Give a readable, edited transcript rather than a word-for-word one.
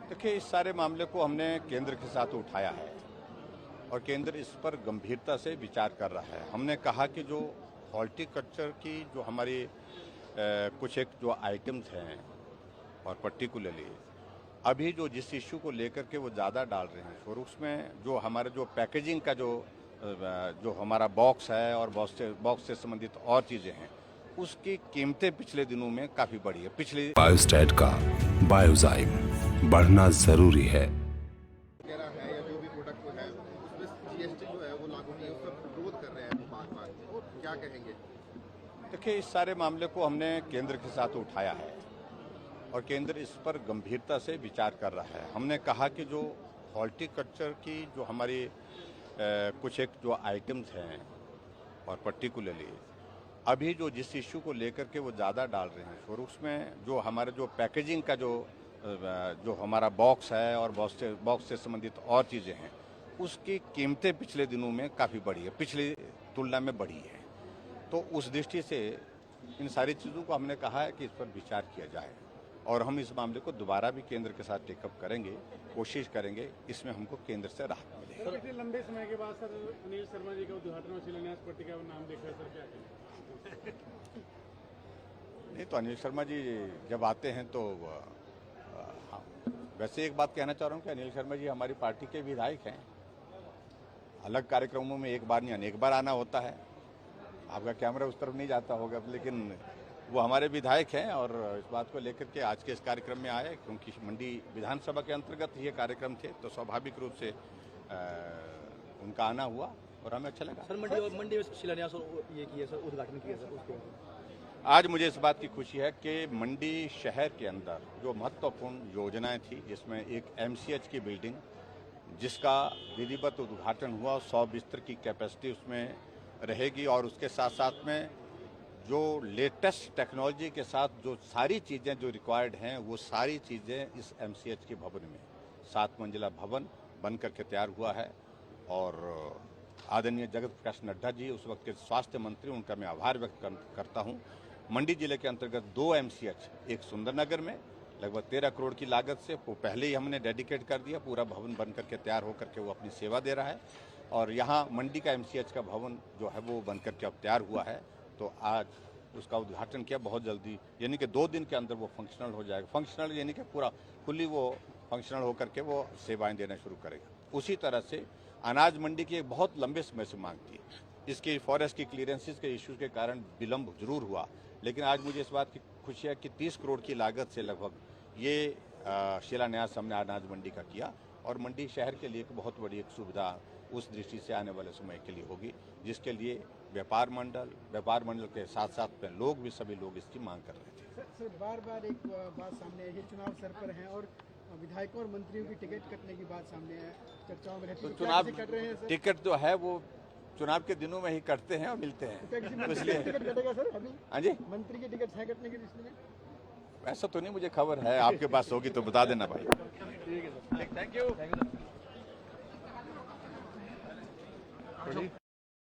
देखिए, इस सारे मामले को हमने केंद्र के साथ उठाया है और केंद्र इस पर गंभीरता से विचार कर रहा है। हमने कहा कि जो हॉर्टिकल्चर की जो हमारी कुछ एक जो आइटम्स हैं और पर्टिकुलरली अभी जो जिस इश्यू को लेकर के वो ज़्यादा डाल रहे हैं और उसमें जो हमारे जो पैकेजिंग का जो हमारा बॉक्स है और बॉक्स से संबंधित और चीज़ें हैं, उसकी कीमतें पिछले दिनों में काफ़ी बढ़ी है। पिछले बायोस्टैट का बायोजाइम बढ़ना जरूरी है। वगैरह है या जो भी प्रोडक्ट है उसमें जीएसटी जो है वो लागू नहीं है, उसका विरोध कर रहे हैं बार-बार, क्या कहेंगे? देखिए, इस सारे मामले को हमने केंद्र के साथ उठाया है और केंद्र इस पर गंभीरता से विचार कर रहा है। हमने कहा कि जो हॉर्टिकल्चर की जो हमारी कुछ एक जो आइटम्स हैं और पर्टिकुलरली अभी जो जिस इश्यू को लेकर के वो ज़्यादा डाल रहे हैं और उसमें जो हमारे जो पैकेजिंग का जो हमारा बॉक्स है और बॉक्स से संबंधित और चीज़ें हैं, उसकी कीमतें पिछले दिनों में काफ़ी बढ़ी है, पिछली तुलना में बढ़ी है। तो उस दृष्टि से इन सारी चीज़ों को हमने कहा है कि इस पर विचार किया जाए और हम इस मामले को दोबारा भी केंद्र के साथ टेकअप करेंगे, कोशिश करेंगे इसमें हमको केंद्र से राहत मिले। सर, इतने लंबे समय के बाद सर अनिल शर्मा जी का उद्घाटन और शिलान्यास पट्टिका का नाम देखा, सर क्या कहें? नहीं तो अनिल शर्मा जी जब आते हैं तो हाँ, वैसे एक बात कहना चाह रहा हूँ कि अनिल शर्मा जी हमारी पार्टी के विधायक हैं। अलग कार्यक्रमों में एक बार नहीं अनेक बार आना होता है। आपका कैमरा उस तरफ नहीं जाता होगा, लेकिन वो हमारे विधायक हैं और इस बात को लेकर के आज के इस कार्यक्रम में आए क्योंकि मंडी विधानसभा के अंतर्गत ये कार्यक्रम थे, तो स्वाभाविक रूप से उनका आना हुआ और हमें अच्छा लगा। सर मंडी में शिलान्यास ये किया सर, उद्घाटन किया सर, उसके बाद आज मुझे इस बात की खुशी है कि मंडी शहर के अंदर जो महत्वपूर्ण योजनाएं थी, जिसमें एक एमसीएच की बिल्डिंग जिसका विधिवत उद्घाटन हुआ, 100 बिस्तर की कैपेसिटी उसमें रहेगी और उसके साथ साथ में जो लेटेस्ट टेक्नोलॉजी के साथ जो सारी चीज़ें जो रिक्वायर्ड हैं वो सारी चीज़ें इस एमसीएच के भवन में 7 मंजिला भवन बन करके तैयार हुआ है। और आदरणीय जगत प्रकाश नड्डा जी उस वक्त के स्वास्थ्य मंत्री, उनका मैं आभार व्यक्त करता हूं। मंडी जिले के अंतर्गत 2 एमसीएच, एक सुंदरनगर में लगभग 13 करोड़ की लागत से वो पहले ही हमने डेडिकेट कर दिया, पूरा भवन बन करके तैयार होकर के वो अपनी सेवा दे रहा है और यहाँ मंडी का एमसीएच का भवन जो है वो बन करके अब तैयार हुआ है। तो आज उसका उद्घाटन किया बहुत जल्दी, यानी कि 2 दिन के अंदर वो फंक्शनल हो जाएगा। फंक्शनल यानी कि पूरा फुल्ली वो फंक्शनल होकर के वो सेवाएं देना शुरू करेगा। उसी तरह से अनाज मंडी की एक बहुत लंबे समय से मांग थी, इसकी फॉरेस्ट की क्लियरेंसेस के इश्यूज के कारण विलंब जरूर हुआ, लेकिन आज मुझे इस बात की खुशी है कि 30 करोड़ की लागत से लगभग ये शिलान्यास हमने अनाज मंडी का किया और मंडी शहर के लिए एक बहुत बड़ी एक सुविधा उस दृष्टि से आने वाले समय के लिए होगी, जिसके लिए व्यापार मंडल के साथ साथ में लोग भी, सभी लोग इसकी मांग कर रहे थे। सर बार एक बात सामने है, ये चुनाव सर पर है और विधायकों और मंत्रियों की टिकट कटने की बात सामने है, चर्चाओं में रहती है। तो चुनाव कट रहे हैं सर? टिकट जो है वो चुनाव के दिनों में ही कटते हैं और मिलते हैं, क्या किसी मंत्री इसलिए की टिकट कटेगा सर अभी? हाँ जी, मंत्री की टिकट है कटने की लिस्ट में? ऐसा तो नहीं मुझे खबर है, आपके पास होगी तो बता देना भाई। ठीक है सर, थैंक यू।